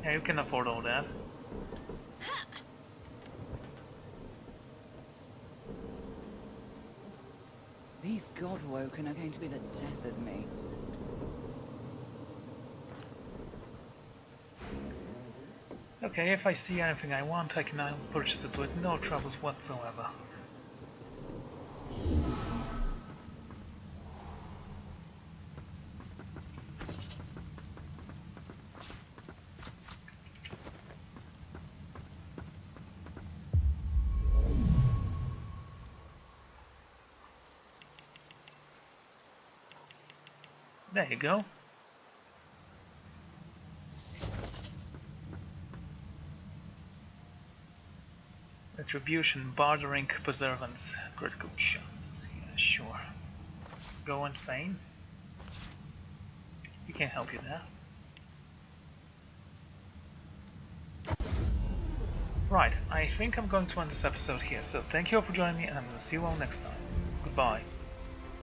Yeah, you can afford all that. These Godwoken are going to be the death of me. Okay, if I see anything I want, I can now purchase it with no troubles whatsoever. There you go. Retribution, bartering, preservance, critical chance. Yeah, sure. Go and feign. We can help you there. Right, I think I'm going to end this episode here, so thank you all for joining me and I'm going to see you all next time. Goodbye.